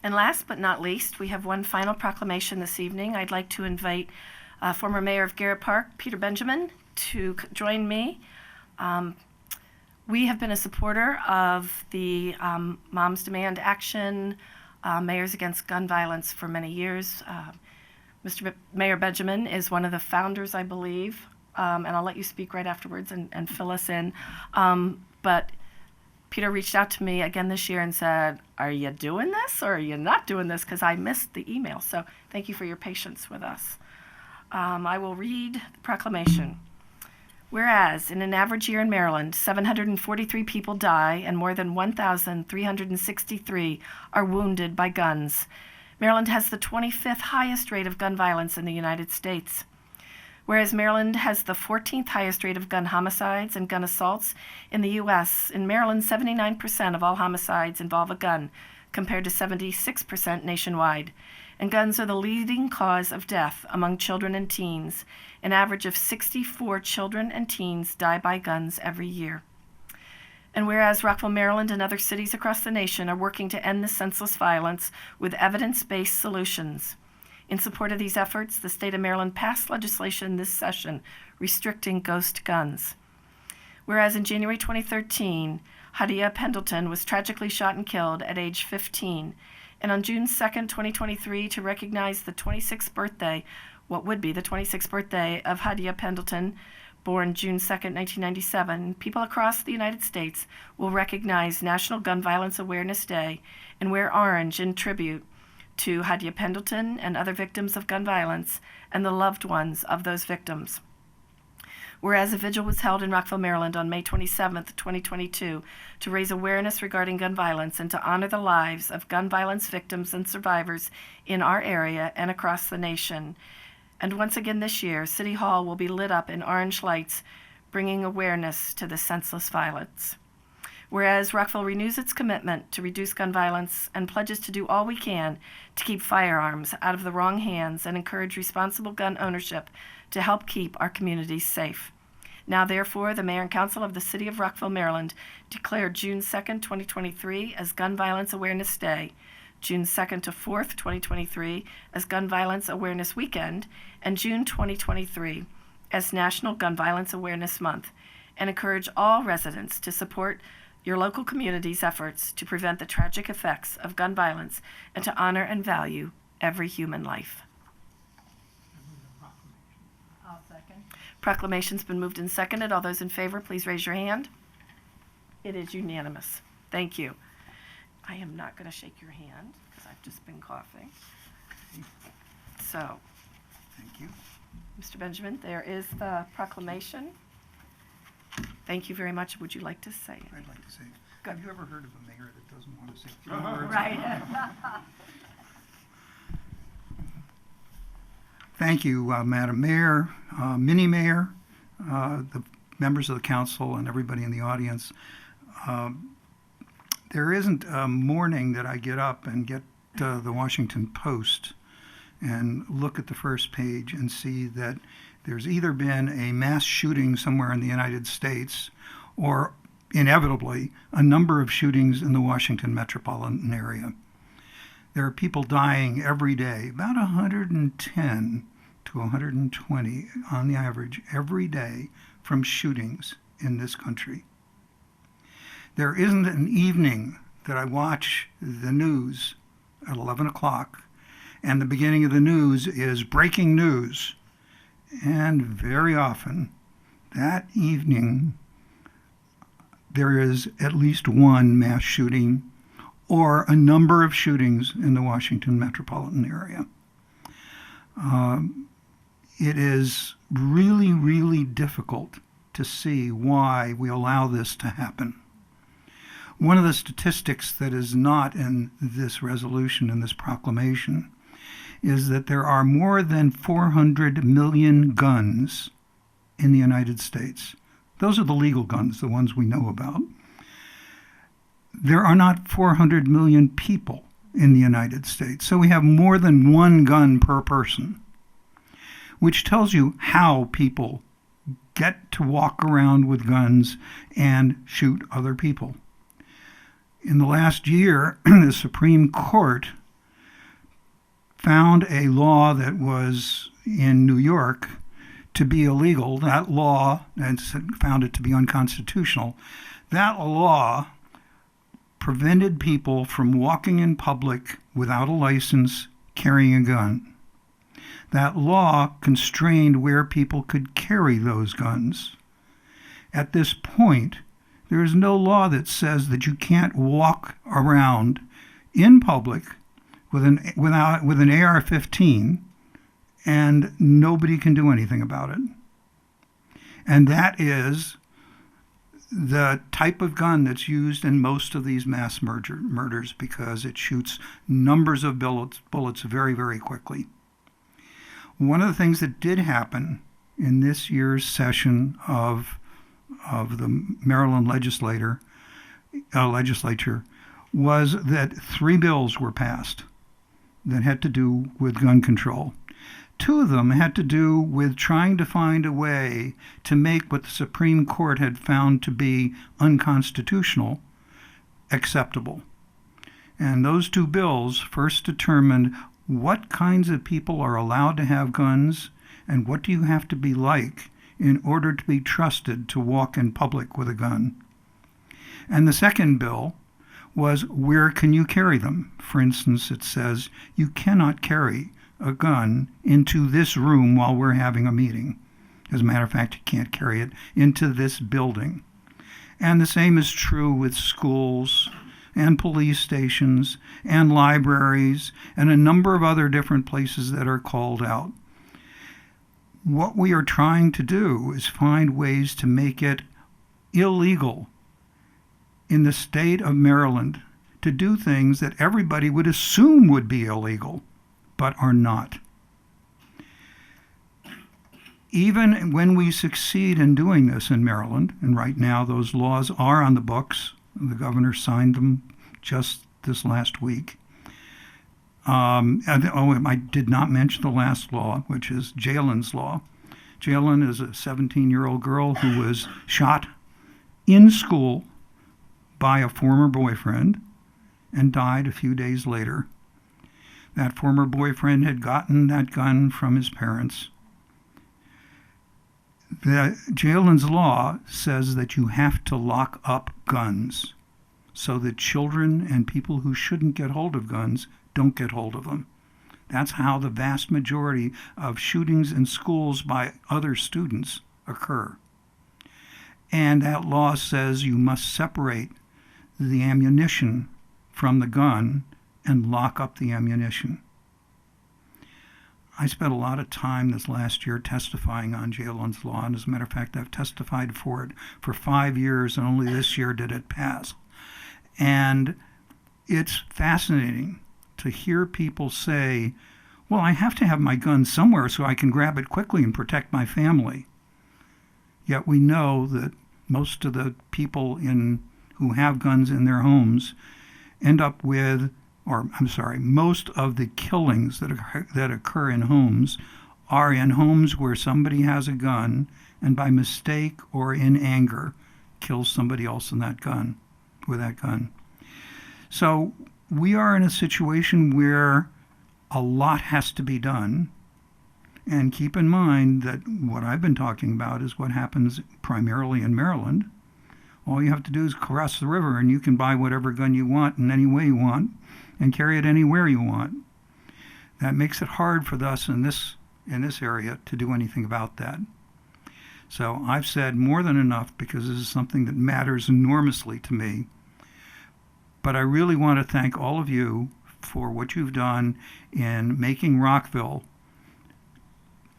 And last but not least, we have one final proclamation this evening. I'd like to invite former Mayor of Garrett Park, Peter Benjamin, to join me. We have been a supporter of the Moms Demand Action, Mayors Against Gun Violence for many years. Mr. Mayor Benjamin is one of the founders, I believe, and I'll let you speak right afterwards and fill us in. But Peter reached out to me again this year and said, are you doing this or are you not doing this? Because I missed the email. So thank you for your patience with us. I will read the proclamation. Whereas, in an average year in Maryland, 743 people die and more than 1,363 are wounded by guns. Maryland has the 25th highest rate of gun violence in the United States. Whereas Maryland has the 14th highest rate of gun homicides and gun assaults in the U.S., in Maryland, 79% of all homicides involve a gun, compared to 76% nationwide. And guns are the leading cause of death among children and teens. An average of 64 children and teens die by guns every year. And whereas Rockville, Maryland, and other cities across the nation are working to end this senseless violence with evidence-based solutions. In support of these efforts, the state of Maryland passed legislation this session restricting ghost guns. Whereas in January 2013, Hadia Pendleton was tragically shot and killed at age 15. And on June 2nd, 2023, to recognize the 26th birthday, what would be the 26th birthday of Hadia Pendleton, born June 2nd, 1997, people across the United States will recognize National Gun Violence Awareness Day and wear orange in tribute to Hadia Pendleton and other victims of gun violence and the loved ones of those victims. Whereas a vigil was held in Rockville, Maryland on May 27, 2022, to raise awareness regarding gun violence and to honor the lives of gun violence victims and survivors in our area and across the nation. And once again this year, City Hall will be lit up in orange lights, bringing awareness to this senseless violence. Whereas Rockville renews its commitment to reduce gun violence and pledges to do all we can to keep firearms out of the wrong hands and encourage responsible gun ownership to help keep our communities safe. Now, therefore, the Mayor and Council of the City of Rockville, Maryland, declare June 2nd, 2023 as Gun Violence Awareness Day, June 2nd to 4th, 2023 as Gun Violence Awareness Weekend, and June 2023 as National Gun Violence Awareness Month, and encourage all residents to support your local community's efforts to prevent the tragic effects of gun violence and to honor and value every human life. I'll second. Proclamation's been moved and seconded. All those in favor, please raise your hand. It is unanimous. Thank you. I am not going to shake your hand because I've just been coughing. So, Thank you. Mr. Benjamin, there is the proclamation. Thank you very much. Would you like to say it? I'd like to say, Good. have you ever heard of a mayor that doesn't want to say a few words? Right. Thank you, Madam Mayor, Mini Mayor, the members of the council, and everybody in the audience. There isn't a morning that I get up and get the Washington Post and look at the first page and see that there's either been a mass shooting somewhere in the United States or, inevitably, a number of shootings in the Washington metropolitan area. There are people dying every day, about 110 to 120 on the average every day from shootings in this country. There isn't an evening that I watch the news at 11 o'clock and the beginning of the news is breaking news. And very often that evening there is at least one mass shooting or a number of shootings in the Washington metropolitan area. It is really, really difficult to see why we allow this to happen. One of the statistics that is not in this resolution, in this proclamation, is that there are more than 400 million guns in the United States. Those are the legal guns, the ones we know about. There are not 400 million people in the United States, so we have more than one gun per person, which tells you how people get to walk around with guns and shoot other people. In the last year, the Supreme Court found a law that was in New York to be illegal. That law, and found it to be unconstitutional. That law prevented people from walking in public without a license carrying a gun. That law constrained where people could carry those guns. At this point, there is no law that says that you can't walk around in public with an AR-15 and nobody can do anything about it. And that is the type of gun that's used in most of these mass murders because it shoots numbers of bullets very, very quickly. One of the things that did happen in this year's session of the Maryland legislature was that 3 bills were passed that had to do with gun control. 2 of them had to do with trying to find a way to make what the Supreme Court had found to be unconstitutional acceptable. And those 2 bills first determined what kinds of people are allowed to have guns and what do you have to be like in order to be trusted to walk in public with a gun. And the second bill was where can you carry them? For instance, it says you cannot carry a gun into this room while we're having a meeting. As a matter of fact, you can't carry it into this building. And the same is true with schools and police stations and libraries and a number of other different places that are called out. What we are trying to do is find ways to make it illegal in the state of Maryland to do things that everybody would assume would be illegal, but are not. Even when we succeed in doing this in Maryland, and right now those laws are on the books, the governor signed them just this last week. I did not mention the last law, which is Jalen's law. Jalen is a 17-year-old girl who was shot in school by a former boyfriend and died a few days later. That former boyfriend had gotten that gun from his parents. Jalen's law says that you have to lock up guns so that children and people who shouldn't get hold of guns don't get hold of them. That's how the vast majority of shootings in schools by other students occur. And that law says you must separate the ammunition from the gun and lock up the ammunition. I spent a lot of time this last year testifying on Jalen's law, and as a matter of fact, I've testified for it for 5 years, and only this year did it pass. And it's fascinating to hear people say, well, I have to have my gun somewhere so I can grab it quickly and protect my family. Yet we know that most of the people who have guns in their homes end up with, most of the killings that occur in homes are in homes where somebody has a gun and by mistake or in anger kills somebody else with that gun. So we are in a situation where a lot has to be done. And keep in mind that what I've been talking about is what happens primarily in Maryland. All you have to do is cross the river and you can buy whatever gun you want in any way you want and carry it anywhere you want. That makes it hard for us in this area to do anything about that. So I've said more than enough because this is something that matters enormously to me. But I really want to thank all of you for what you've done in making Rockville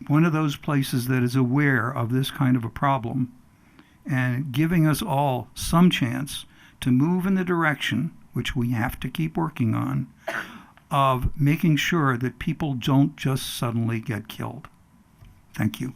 one of those places that is aware of this kind of a problem and giving us all some chance to move in the direction, which we have to keep working on, of making sure that people don't just suddenly get killed. Thank you.